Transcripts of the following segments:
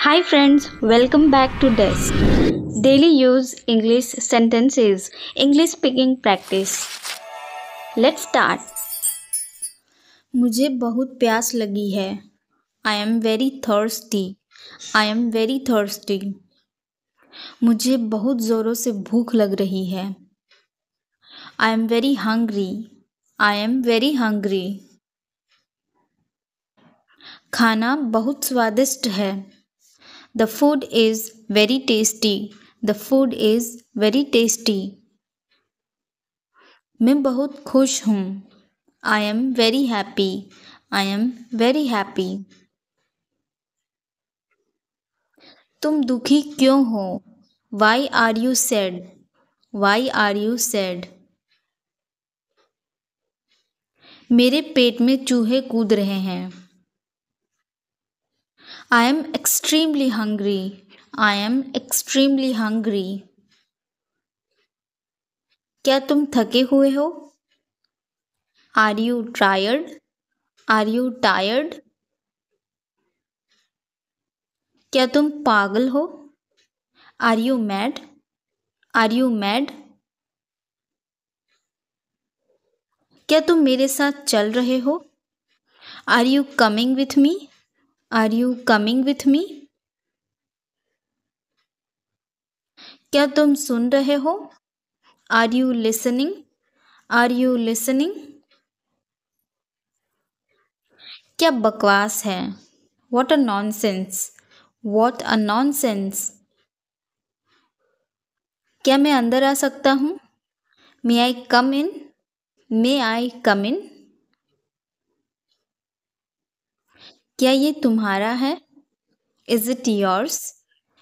Hi friends, welcome back to Desk. Daily use English sentences, English speaking practice. Let's start. मुझे बहुत प्यास लगी है. I am very thirsty. I am very thirsty. मुझे बहुत ज़ोरों से भूख लग रही है. I am very hungry. I am very hungry. खाना बहुत स्वादिष्ट है. The food is very tasty. The food is very tasty. मैं बहुत खुश हूँ. I am very happy. I am very happy. तुम दुखी क्यों हो? Why are you sad? Why are you sad? मेरे पेट में चूहे कूद रहे हैं. I am extremely hungry. I am extremely hungry. क्या तुम थके हुए हो? Are you tired? Are you tired? क्या तुम पागल हो? Are you mad? Are you mad? क्या तुम मेरे साथ चल रहे हो? Are you coming with me? Are you coming with me? क्या तुम सुन रहे हो? Are you listening? Are you listening? क्या बकवास है? What a nonsense! What a nonsense! क्या मैं अंदर आ सकता हूँ? May I come in? May I come in? क्या ये तुम्हारा है? Is it yours?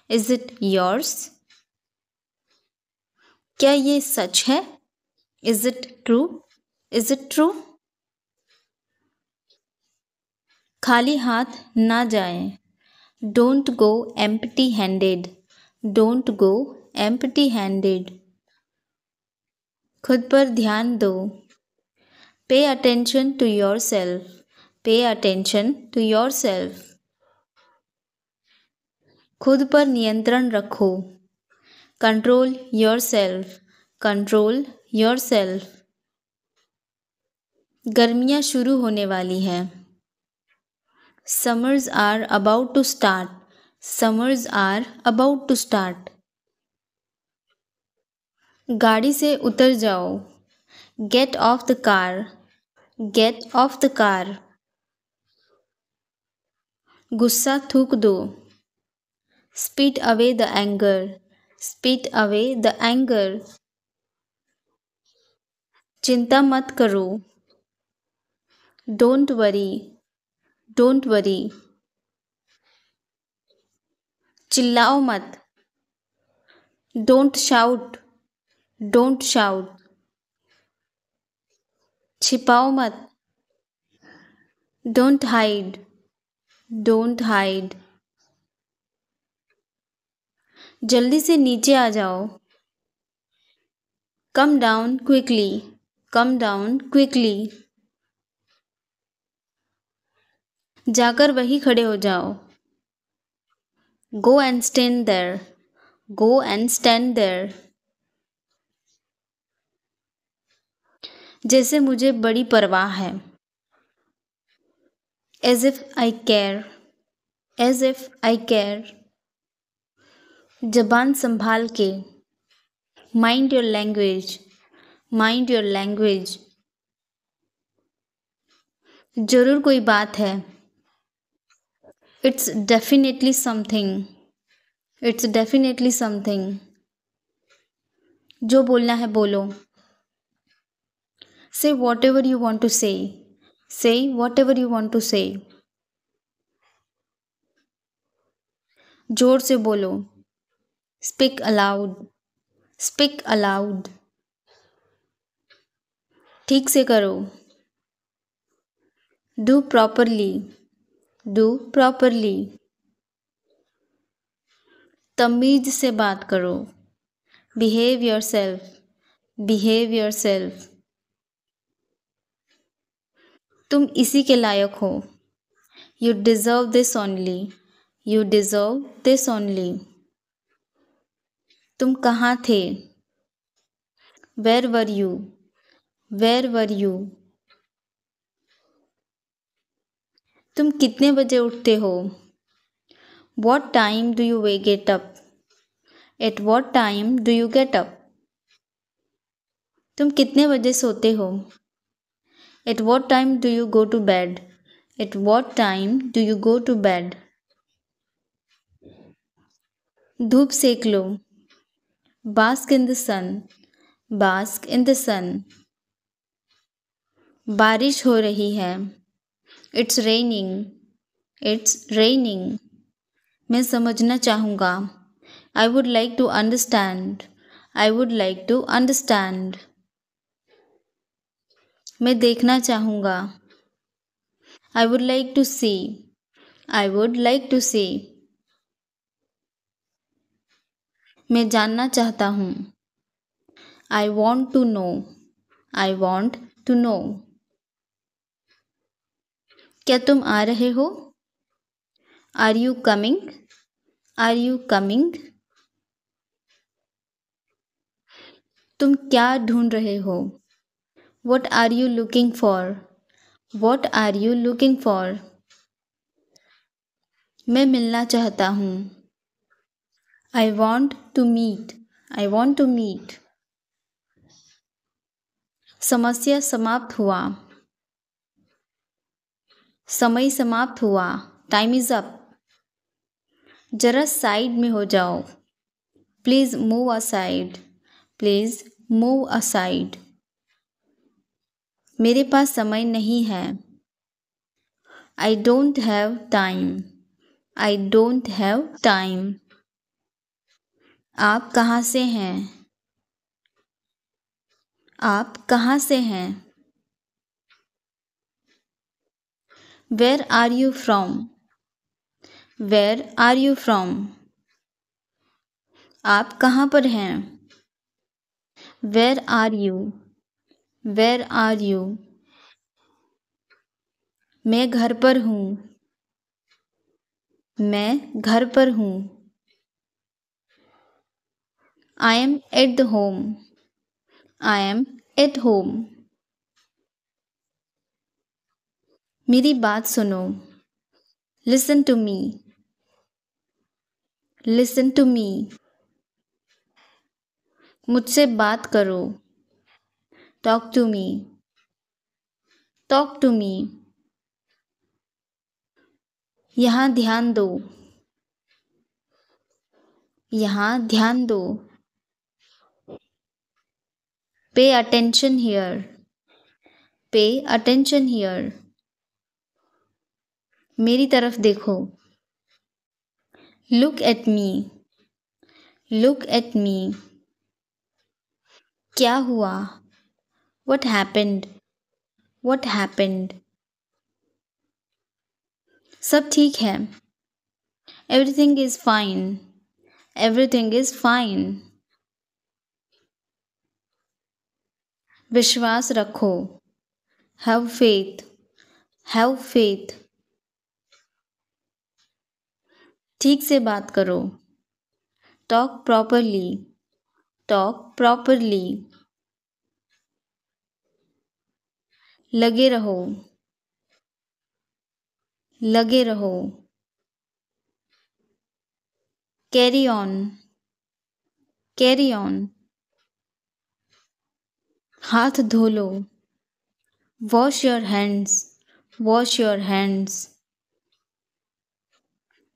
Is it yours? क्या ये सच है? Is it true? Is it true? खाली हाथ ना जाएं. Don't go empty-handed. Don't go empty-handed. खुद पर ध्यान दो. Pay attention to yourself. Pay attention to yourself. खुद पर नियंत्रण रखो. Control yourself. Control yourself. गर्मियाँ शुरू होने वाली हैं. Summers are about to start. Summers are about to start. गाड़ी से उतर जाओ. Get off the car. Get off the car. गुस्सा थूक दो. Spit away the anger. Spit away the anger. चिंता मत करो. Don't worry. Don't worry. चिल्लाओ मत. Don't shout. Don't shout. छिपाओ मत. Don't hide. Don't hide. जल्दी से नीचे आ जाओ. Come down quickly. Come down quickly. जाकर वहीं खड़े हो जाओ. Go and stand there. Go and stand there. जैसे मुझे बड़ी परवाह है. As if I care. As if I care. जबान संभाल के. Mind your language. Mind your language. जरूर कोई बात है. It's definitely something. It's definitely something. जो बोलना है बोलो. Say whatever you want to say. Say whatever you want to say. जोर से बोलो. Speak aloud. Speak aloud. ठीक से करो. Do properly. Do properly. तमीज से बात करो. Behave yourself. Behave yourself. तुम इसी के लायक हो। You deserve this only. You deserve this only. तुम कहाँ थे? Where were you? Where were you? तुम कितने बजे उठते हो? What time do you get up? At what time do you get up? तुम कितने बजे सोते हो? At what time do you go to bed? At what time do you go to bed? धूप सेक लो। Bask in the sun. Bask in the sun. बारिश हो रही है। It's raining. It's raining. मैं समझना चाहूँगा। I would like to understand. I would like to understand. मैं देखना चाहूँगा। I would like to see. I would like to see. मैं जानना चाहता हूँ। I want to know. I want to know. क्या तुम आ रहे हो? Are you coming? Are you coming? तुम क्या ढूंढ रहे हो? What are you looking for? What are you looking for? मैं मिलना चाहता हूँ। I want to meet. I want to meet. समस्या समाप्त हुआ। समय समाप्त हुआ। Time is up. जरा साइड में हो जाओ। Please move aside. Please move aside. मेरे पास समय नहीं है। I don't have time. I don't have time. आप कहाँ से हैं? आप कहाँ से हैं? Where are you from? Where are you from? आप कहाँ पर हैं? Where are you? Where are you? मैं घर पर हूँ। मैं घर पर हूँ। I am at the home. I am at home. मेरी बात सुनो। Listen to me. Listen to me. मुझसे बात करो। Talk to me. Talk to me. यहाँ ध्यान दो। यहाँ ध्यान दो। Pay attention here. Pay attention here. मेरी तरफ देखो। Look at me. Look at me. क्या हुआ? What happened? What happened? सब ठीक है। Everything is fine. Everything is fine. विश्वास रखो। Have faith. Have faith. ठीक से बात करो। Talk properly. Talk properly. लगे रहो। लगे रहो। Carry on. Carry on. हाथ धो लो। Wash your hands. Wash your hands.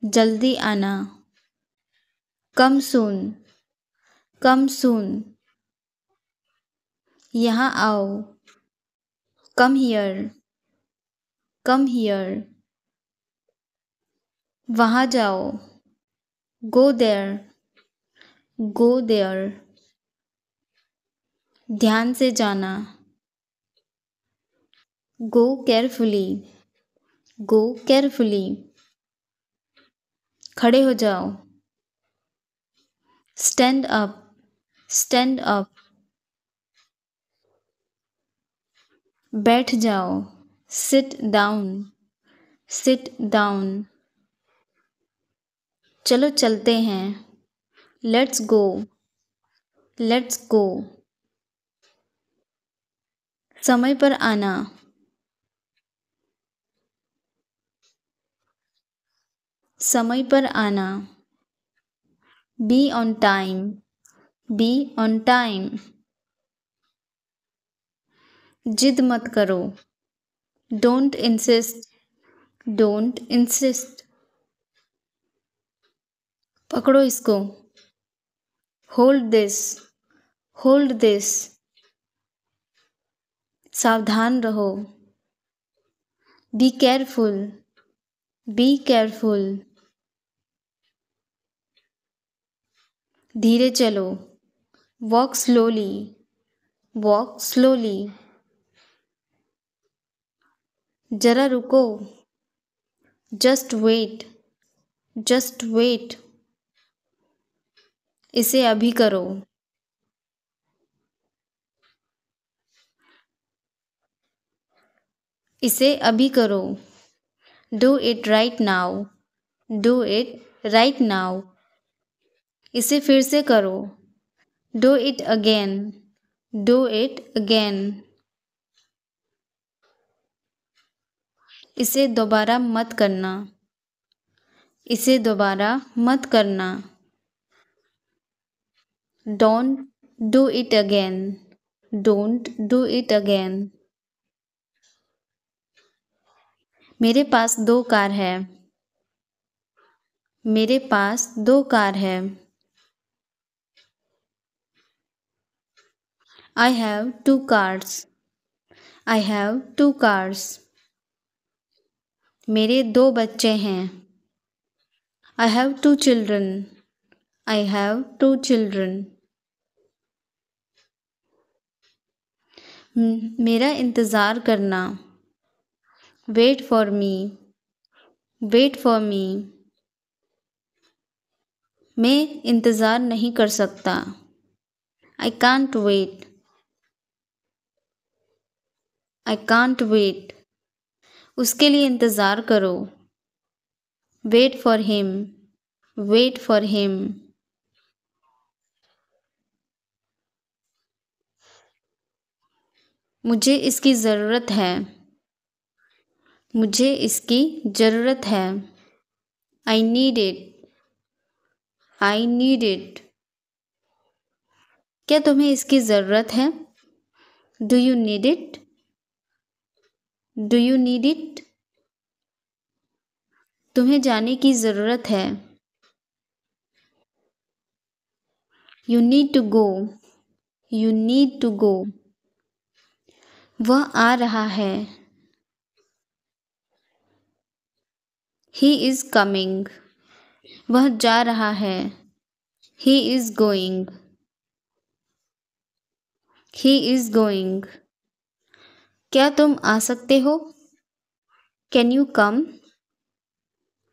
जल्दी आना। Come soon. Come soon. यहाँ आओ। Come here. Come here. वहाँ जाओ। Go there. Go there. ध्यान से जाना। Go carefully. Go carefully. खड़े हो जाओ। Stand up. Stand up. बैठ जाओ। Sit down. Sit down. चलो चलते हैं. Let's go. Let's go. समय पर आना. समय पर आना. Be on time. Be on time. जिद मत करो. Don't insist. Don't insist. पकड़ो इसको. Hold this. Hold this. सावधान रहो. Be careful. Be careful. धीरे चलो. Walk slowly. Walk slowly. जरा रुको. Just wait. Just wait. इसे अभी करो. इसे अभी करो. Do it right now. Do it right now. इसे फिर से करो. Do it again. Do it again. इसे दोबारा मत करना. इसे दोबारा मत करना. Don't do it again. Don't do it again. मेरे पास 2 कार है. मेरे पास 2 कार है. I have 2 cars. I have 2 cars. मेरे 2 बच्चे हैं. I have 2 children. I have 2 children. मेरा इंतज़ार करना. Wait for me. Wait for me. मैं इंतज़ार नहीं कर सकता. I can't wait. I can't wait. उसके लिए इंतज़ार करो. Wait for him. Wait for him. मुझे इसकी ज़रूरत है. मुझे इसकी ज़रूरत है. I need it. I need it. क्या तुम्हें इसकी ज़रूरत है? Do you need it? Do you need it? तुम्हें जाने की ज़रूरत है. You need to go. You need to go. वह आ रहा है. He is coming. वह जा रहा है. He is going. He is going. क्या तुम आ सकते हो? Can you come?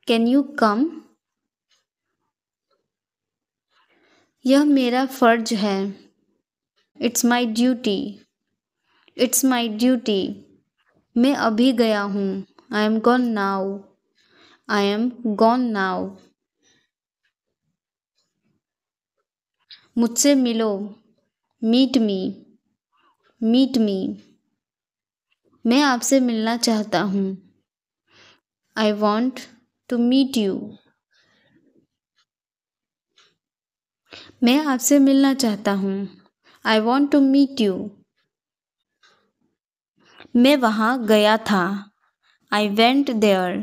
Can you come? यह मेरा फर्ज है. It's my duty. It's my duty. मैं अभी गया हूँ. I am gone now. I am gone now. मुझसे मिलो. Meet me. Meet me. मैं आपसे मिलना चाहता हूँ. I want to meet you. मैं आपसे मिलना चाहता हूँ. I want to meet you. मैं वहाँ गया था. I went there.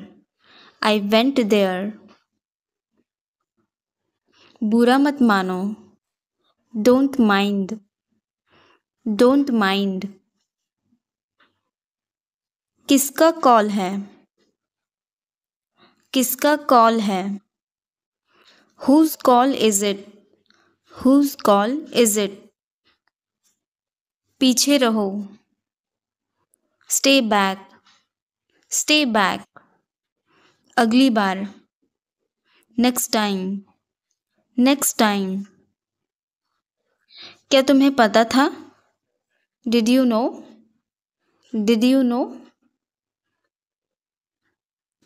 I went there. बुरा मत मानो. Don't mind. Don't mind. किसका कॉल है? किसका कॉल है? Whose call is it? Whose call is it? पीछे रहो. Stay back. Stay back. अगली बार. Next time. Next time. क्या तुम्हें पता था? Did you know? Did you know?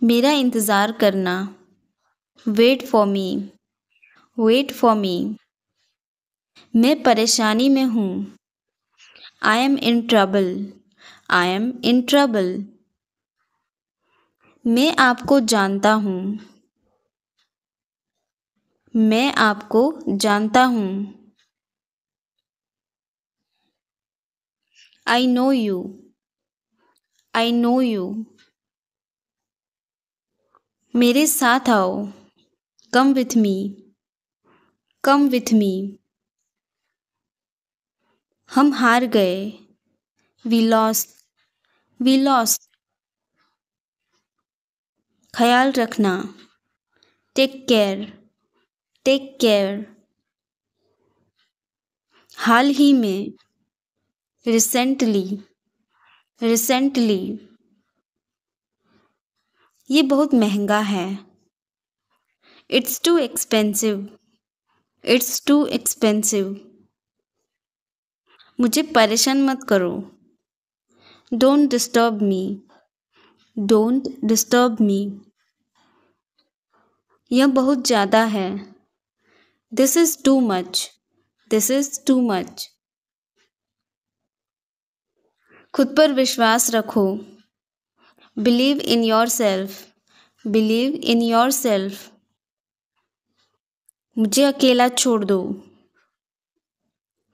मेरा इंतज़ार करना। Wait for me. Wait for me. मैं परेशानी में हूँ। I am in trouble. I am in trouble. मैं आपको जानता हूँ। मैं आपको जानता हूँ। I know you. I know you. मेरे साथ आओ। Come with me. Come with me. हम हार गए। We lost. We lost. ख्याल रखना। Take care. Take care. हाल ही में। रिसेंटली। रिसेंटली। ये बहुत महंगा है। It's too expensive. It's too expensive. मुझे परेशान मत करो। Don't disturb me. Don't disturb me. यह बहुत ज़्यादा है। This is too much. This is too much. खुद पर विश्वास रखो। Believe in your self. Believe in your self. मुझे अकेला छोड़ दो।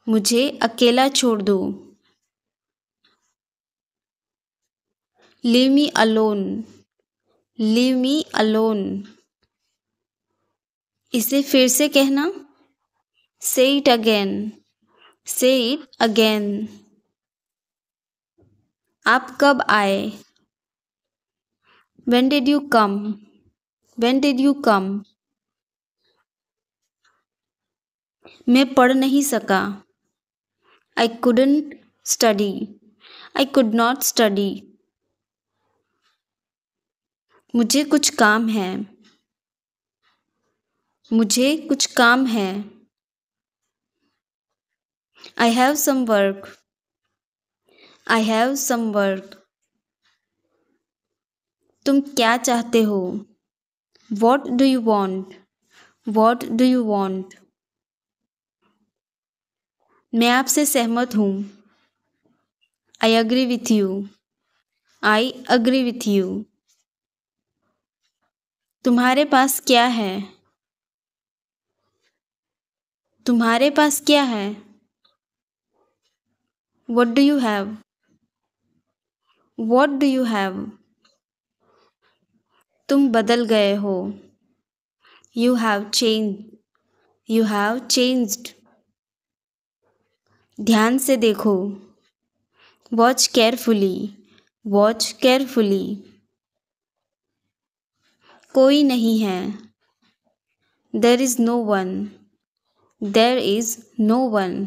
मुझे अकेला छोड़ दो। Leave me alone. Leave me alone. इसे फिर से कहना। से इट अगेन। से इट अगेन। आप कब आए। When did you come? When did you come? मैं पढ़ नहीं सका। I couldn't study. I could not study. मुझे कुछ काम है। मुझे कुछ काम है। I have some work. I have some work. तुम क्या चाहते हो? What do you want? What do you want? मैं आपसे सहमत हूँ। I agree with you. I agree with you. तुम्हारे पास क्या है? तुम्हारे पास क्या है? What do you have? What do you have? तुम बदल गए हो। You have changed. You have changed. ध्यान से देखो। Watch carefully. Watch carefully. कोई नहीं है। There is no one. There is no one.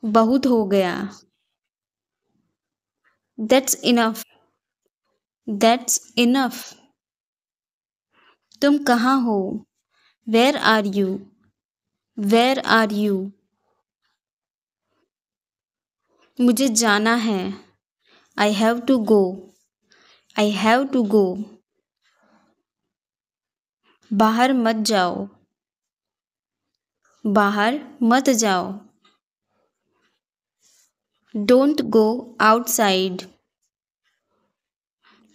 बहुत हो गया। That's enough. That's enough. तुम कहाँ हो? Where are you? Where are you? मुझे जाना है। I have to go. I have to go. बाहर मत जाओ। बाहर मत जाओ। Don't go outside.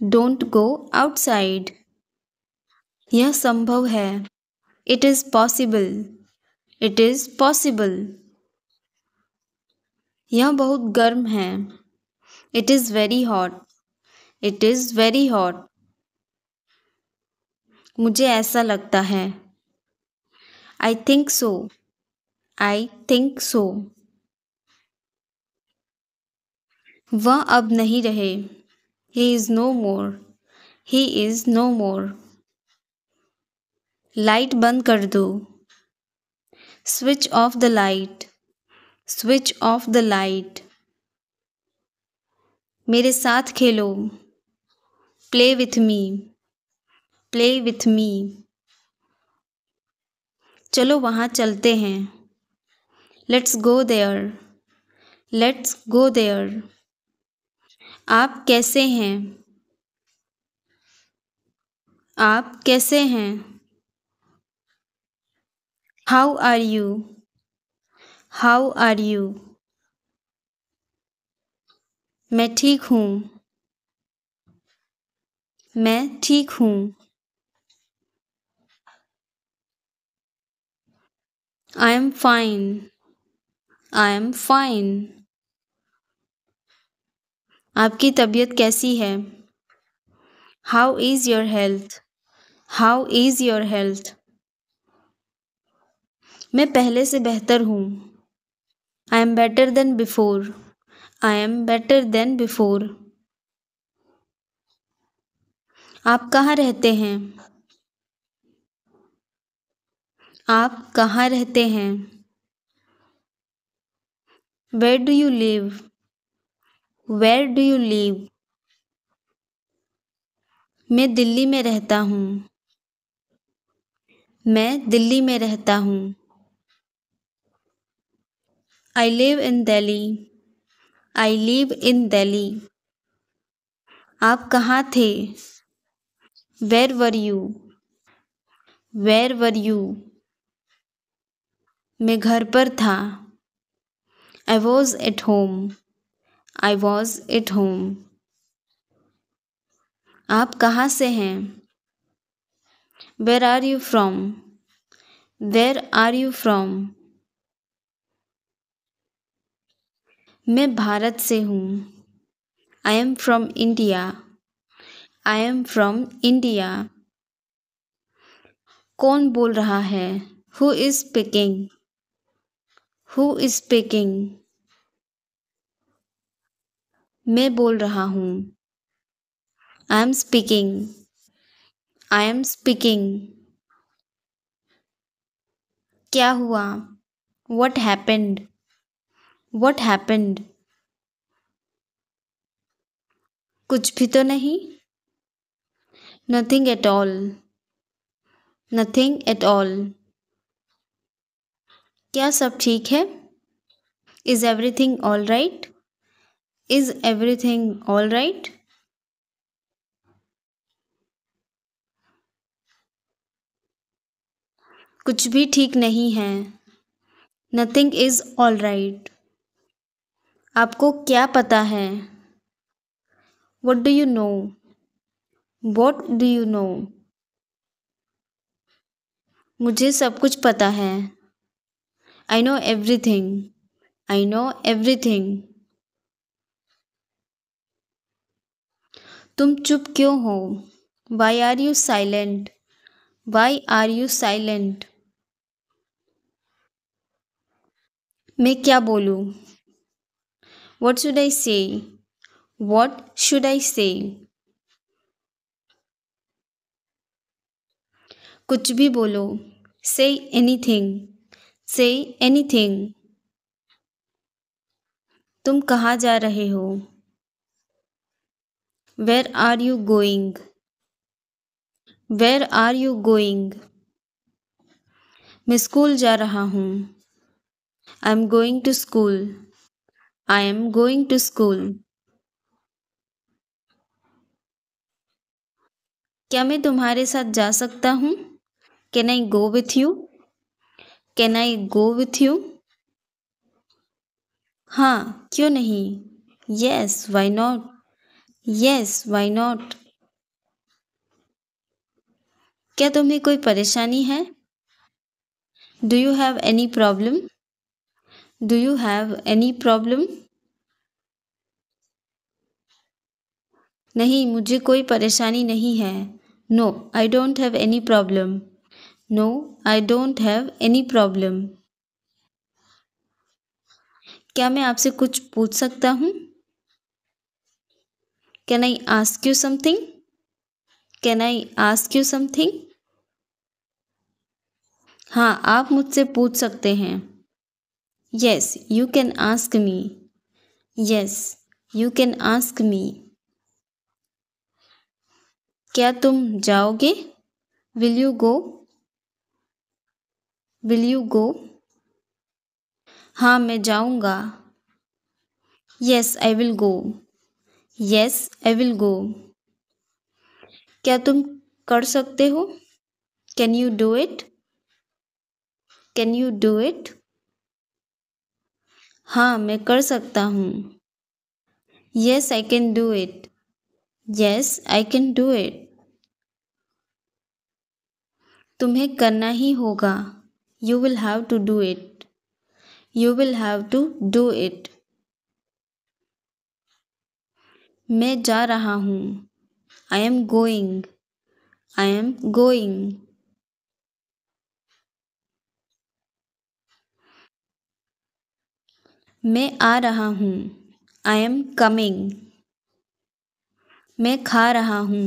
Don't go outside. यह संभव है। It is possible. It is possible. यह बहुत गर्म है। It is very hot. It is very hot. मुझे ऐसा लगता है। I think so. I think so. वह अब नहीं रहे। He is no more. He is no more. Light बंद कर दो। Switch off the light. Switch off the light. मेरे साथ खेलो। Play with me. Play with me. चलो वहाँ चलते हैं। Let's go there. Let's go there. आप कैसे हैं? आप कैसे हैं? How are you? How are you? मैं ठीक हूँ। मैं ठीक हूँ। I am fine. I am fine. आपकी तबीयत कैसी है? How is your health? How is your health? मैं पहले से बेहतर हूँ। I am better than before. I am better than before. आप कहाँ रहते हैं? आप कहाँ रहते हैं? Where do you live? Where do you live? मैं दिल्ली में रहता हूँ। मैं दिल्ली में रहता हूँ। I live in Delhi. I live in Delhi. आप कहाँ थे? Where were you? Where were you? मैं घर पर था। I was at home. I was at home. आप कहाँ से हैं? Where are you from? Where are you from? मैं भारत से हूँ। I am from India. I am from India. कौन बोल रहा है? Who is speaking? Who is speaking? मैं बोल रहा हूँ। I am speaking. I am speaking. क्या हुआ? What happened? What happened? कुछ भी तो नहीं। Nothing at all. Nothing at all. क्या सब ठीक है? Is everything all right? Is everything all right? कुछ भी ठीक नहीं है। Nothing is all right. आपको क्या पता है? What do you know? What do you know? मुझे सब कुछ पता है। I know everything. I know everything. तुम चुप क्यों हो? Why are you silent? Why are you silent? मैं क्या बोलूँ? What should I say? What should I say? कुछ भी बोलो। Say anything. Say anything. तुम कहाँ जा रहे हो? Where are you going? Where are you going? मैं स्कूल जा रहा हूँ। I am going to school. I am going to school. क्या मैं तुम्हारे साथ जा सकता हूँ? Can I go with you? Can I go with you? हाँ, क्यों नहीं? Yes, why not? Yes, why not? क्या तुम्हें कोई परेशानी है? Do you have any problem? Do you have any problem? नहीं, मुझे कोई परेशानी नहीं है। No, I don't have any problem. No, I don't have any problem. क्या मैं आपसे कुछ पूछ सकता हूँ? Can I ask you something? Can I ask you something? हाँ, आप मुझसे पूछ सकते हैं। Yes, you can ask me. Yes, you can ask me. क्या तुम जाओगे? Will you go? Will you go? हाँ, मैं जाऊँगा। Yes, I will go. Yes, I will go. क्या तुम कर सकते हो? Can you do it? Can you do it? हाँ, मैं कर सकता हूँ। Yes I can do it. Yes I can do it. तुम्हें करना ही होगा। You will have to do it. You will have to do it. मैं जा रहा हूँ। I am going. I am going. मैं आ रहा हूँ। I am coming. मैं खा रहा हूँ।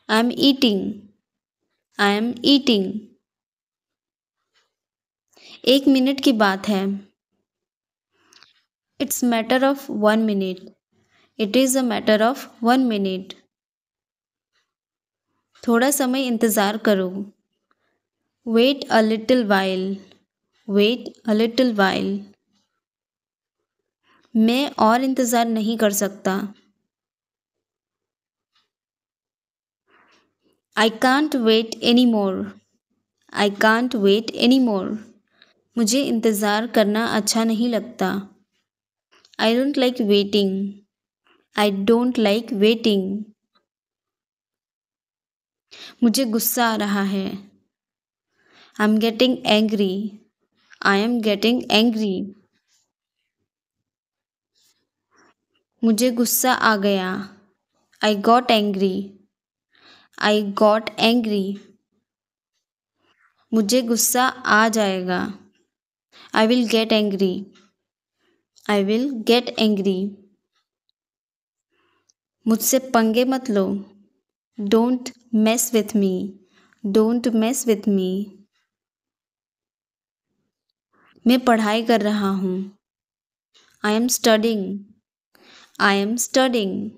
I am eating. I am eating. 1 minute की बात है। It's matter of 1 minute. It is a matter of 1 minute. थोड़ा समय इंतज़ार करो। Wait a little while. Wait a little while. मैं और इंतज़ार नहीं कर सकता। I can't wait any more. I can't wait any more. मुझे इंतज़ार करना अच्छा नहीं लगता। I don't like waiting. I don't like waiting. मुझे गुस्सा आ रहा है। I am getting angry. I am getting angry. मुझे गुस्सा आ गया। I got angry. I got angry. मुझे गुस्सा आ जाएगा। I will get angry. I will get angry. मुझसे पंगे मत लो। Don't mess with me. Don't mess with me. मैं पढ़ाई कर रहा हूँ। I am studying. I am studying.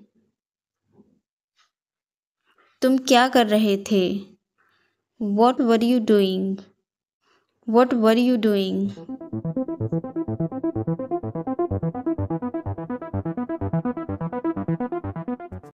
तुम क्या कर रहे थे? What were you doing? What were you doing?